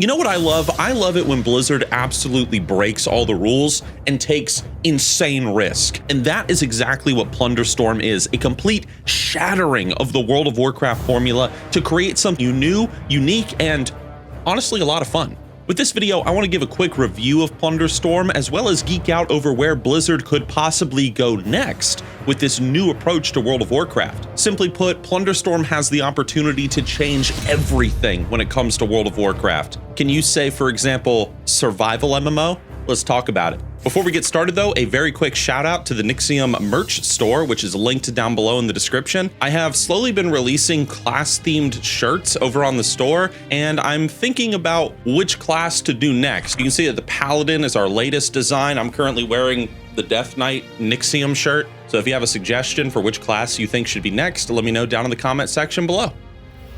You know what I love? I love it when Blizzard absolutely breaks all the rules and takes insane risk. And that is exactly what Plunderstorm is, a complete shattering of the World of Warcraft formula to create something new, unique, and honestly a lot of fun. With this video, I want to give a quick review of Plunderstorm as well as geek out over where Blizzard could possibly go next with this new approach to World of Warcraft. Simply put, Plunderstorm has the opportunity to change everything when it comes to World of Warcraft. Can you say, for example, survival MMO? Let's talk about it. Before we get started though, a very quick shout out to the Nixxiom merch store, which is linked down below in the description. I have slowly been releasing class themed shirts over on the store, and I'm thinking about which class to do next. You can see that the Paladin is our latest design. I'm currently wearing the Death Knight Nixxiom shirt. So if you have a suggestion for which class you think should be next, let me know down in the comment section below.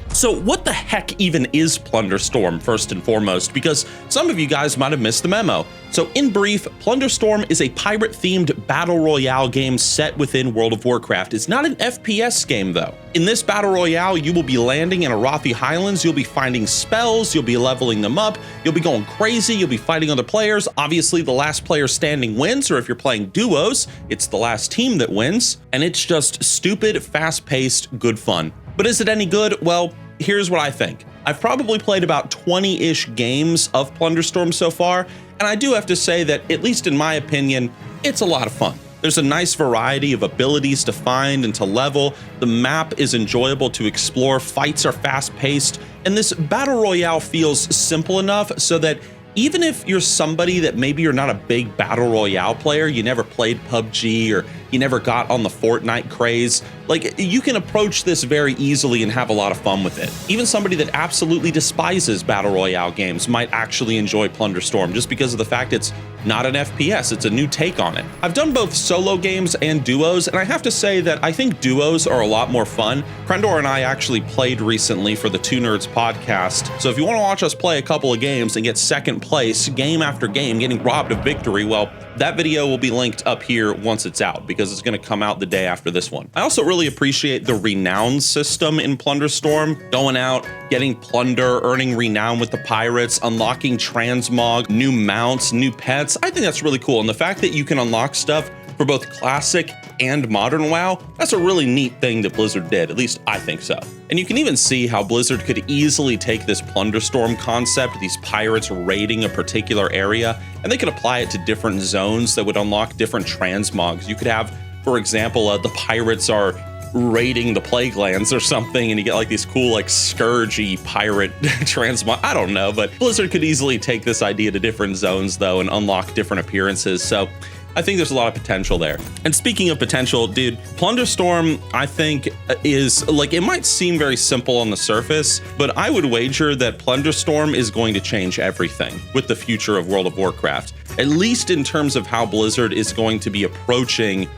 So what the heck even is Plunderstorm, first and foremost, because some of you guys might have missed the memo. So in brief, Plunderstorm is a pirate-themed battle royale game set within World of Warcraft. It's not an FPS game though. In this battle royale, you will be landing in Arathi Highlands, you'll be finding spells, you'll be leveling them up, you'll be going crazy, you'll be fighting other players. Obviously, the last player standing wins, or if you're playing duos, it's the last team that wins. And it's just stupid, fast-paced, good fun. But is it any good? Well, here's what I think. I've probably played about 20-ish games of Plunderstorm so far, and I do have to say that, at least in my opinion, it's a lot of fun. There's a nice variety of abilities to find and to level. The map is enjoyable to explore, fights are fast-paced, and this battle royale feels simple enough so that even if you're somebody that maybe you're not a big battle royale player, you never played PUBG or you never got on the Fortnite craze, like, you can approach this very easily and have a lot of fun with it. Even somebody that absolutely despises battle royale games might actually enjoy Plunderstorm just because of the fact it's not an FPS, it's a new take on it. I've done both solo games and duos, and I have to say that I think duos are a lot more fun. Krendor and I actually played recently for the Two Nerds podcast, so if you want to watch us play a couple of games and get second place game after game, getting robbed of victory, well, that video will be linked up here once it's out because it's going to come out the day after this one. I also really appreciate the renown system in Plunderstorm, going out, getting plunder, earning renown with the pirates, unlocking transmog, new mounts, new pets. I think that's really cool. And the fact that you can unlock stuff for both classic and modern WoW, that's a really neat thing that Blizzard did, at least I think so. And you can even see how Blizzard could easily take this Plunderstorm concept, these pirates raiding a particular area, and they could apply it to different zones that would unlock different transmogs. You could have, for example, the pirates are raiding the plague lands or something, and you get like these cool like scourgy pirate transmog. I don't know, but Blizzard could easily take this idea to different zones though and unlock different appearances. So I think there's a lot of potential there. And speaking of potential, dude, Plunderstorm, I think, is like, it might seem very simple on the surface, but I would wager that Plunderstorm is going to change everything with the future of World of Warcraft, at least in terms of how Blizzard is going to be approaching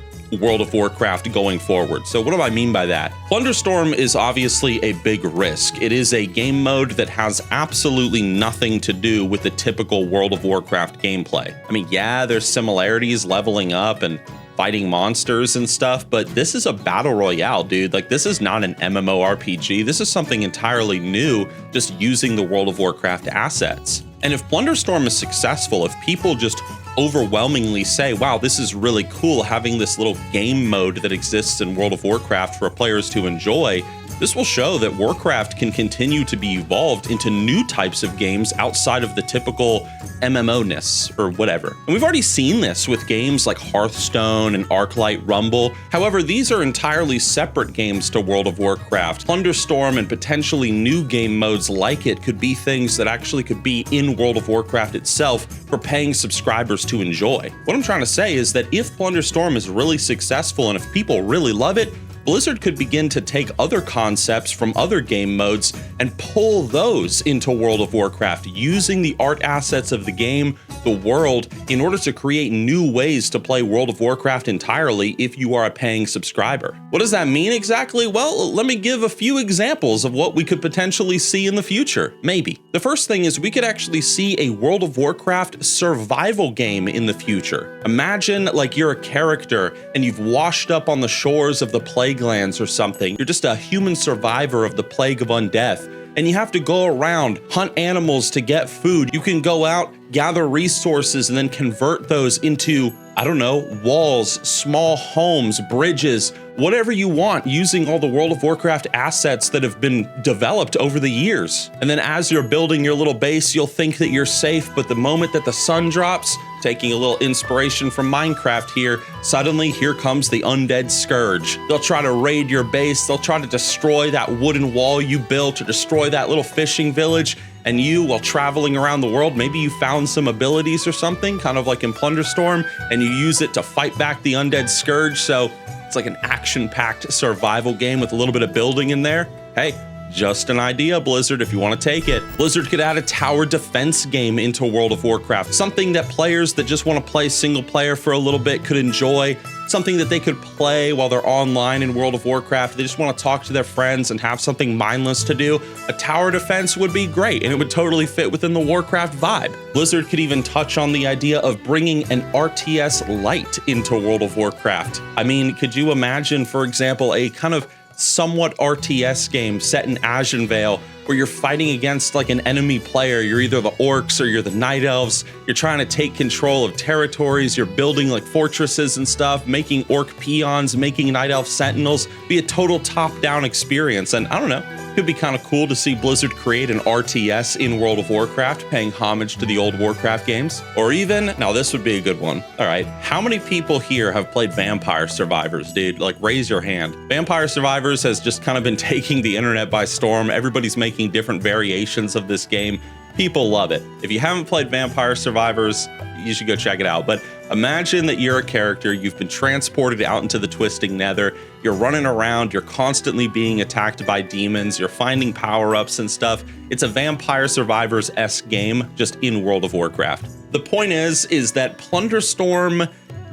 World of Warcraft going forward. So what do I mean by that? Plunderstorm is obviously a big risk. It is a game mode that has absolutely nothing to do with the typical World of Warcraft gameplay. I mean, yeah, there's similarities, leveling up and fighting monsters and stuff, but this is a battle royale, dude. Like, this is not an MMORPG. This is something entirely new, just using the World of Warcraft assets. And if Plunderstorm is successful, if people just overwhelmingly say, wow, this is really cool having this little game mode that exists in World of Warcraft for players to enjoy, this will show that Warcraft can continue to be evolved into new types of games outside of the typical MMO-ness or whatever. And we've already seen this with games like Hearthstone and Arclight Rumble. However, these are entirely separate games to World of Warcraft. Plunderstorm and potentially new game modes like it could be things that actually could be in World of Warcraft itself for paying subscribers to enjoy. What I'm trying to say is that if Plunderstorm is really successful and if people really love it, Blizzard could begin to take other concepts from other game modes and pull those into World of Warcraft, using the art assets of the game, the world, in order to create new ways to play World of Warcraft entirely if you are a paying subscriber. What does that mean exactly? Well, let me give a few examples of what we could potentially see in the future, maybe. The first thing is we could actually see a World of Warcraft survival game in the future. Imagine like you're a character and you've washed up on the shores of the Plague Lands or something. You're just a human survivor of the Plague of Undeath, and you have to go around, hunt animals to get food. You can go out, gather resources, and then convert those into, I don't know, walls, small homes, bridges, whatever you want, using all the World of Warcraft assets that have been developed over the years. And then as you're building your little base, you'll think that you're safe, but the moment that the sun drops, taking a little inspiration from Minecraft here, suddenly here comes the undead scourge. They'll try to raid your base, they'll try to destroy that wooden wall you built, or destroy that little fishing village, and you, while traveling around the world, maybe you found some abilities or something, kind of like in Plunderstorm, and you use it to fight back the undead scourge, so it's like an action-packed survival game with a little bit of building in there. Hey, just an idea, Blizzard, if you want to take it. Blizzard could add a tower defense game into World of Warcraft, something that players that just want to play single player for a little bit could enjoy, something that they could play while they're online in World of Warcraft. They just want to talk to their friends and have something mindless to do. A tower defense would be great, and it would totally fit within the Warcraft vibe. Blizzard could even touch on the idea of bringing an RTS light into World of Warcraft. I mean, could you imagine, for example, a kind of somewhat RTS game set in Ashenvale where you're fighting against like an enemy player? You're either the orcs or you're the night elves. You're trying to take control of territories. You're building like fortresses and stuff, making orc peons, making night elf sentinels. Be a total top-down experience. And I don't know, could be kind of cool to see Blizzard create an RTS in World of Warcraft, paying homage to the old Warcraft games. Or even, now this would be a good one. All right, how many people here have played Vampire Survivors, dude? Like, raise your hand. Vampire Survivors has just kind of been taking the internet by storm. Everybody's making different variations of this game. People love it. If you haven't played Vampire Survivors, you should go check it out. But imagine that you're a character, you've been transported out into the Twisting Nether, you're running around, you're constantly being attacked by demons, you're finding power-ups and stuff. It's a Vampire Survivors-esque game, just in World of Warcraft. The point is that Plunderstorm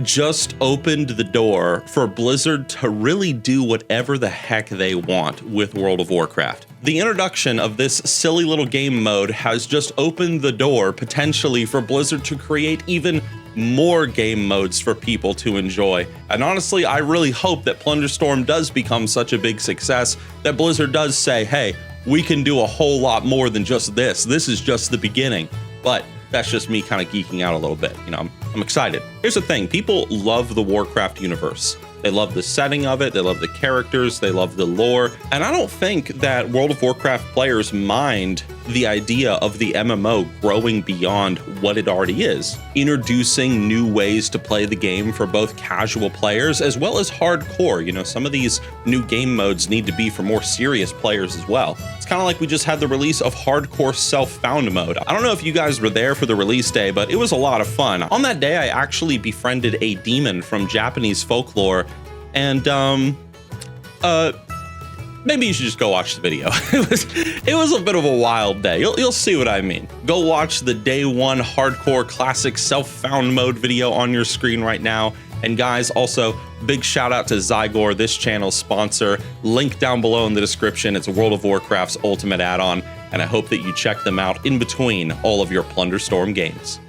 just opened the door for Blizzard to really do whatever the heck they want with World of Warcraft. The introduction of this silly little game mode has just opened the door potentially for Blizzard to create even more game modes for people to enjoy. And honestly, I really hope that Plunderstorm does become such a big success that Blizzard does say, hey, we can do a whole lot more than just this. This is just the beginning. But that's just me kind of geeking out a little bit. You know, I'm excited. Here's the thing, people love the Warcraft universe. They love the setting of it, they love the characters, they love the lore, and I don't think that World of Warcraft players mind the idea of the MMO growing beyond what it already is, introducing new ways to play the game for both casual players as well as hardcore. You know, some of these new game modes need to be for more serious players as well. It's kind of like we just had the release of hardcore self-found mode. I don't know if you guys were there for the release day, but it was a lot of fun. On that day, I actually befriended a demon from Japanese folklore, and maybe you should just go watch the video. It was a bit of a wild day. You'll see what I mean. Go watch the day one hardcore classic self-found mode video on your screen right now. And guys, also big shout out to Zygor, this channel's sponsor. Link down below in the description. It's World of Warcraft's ultimate add-on, and I hope that you check them out in between all of your Plunderstorm games.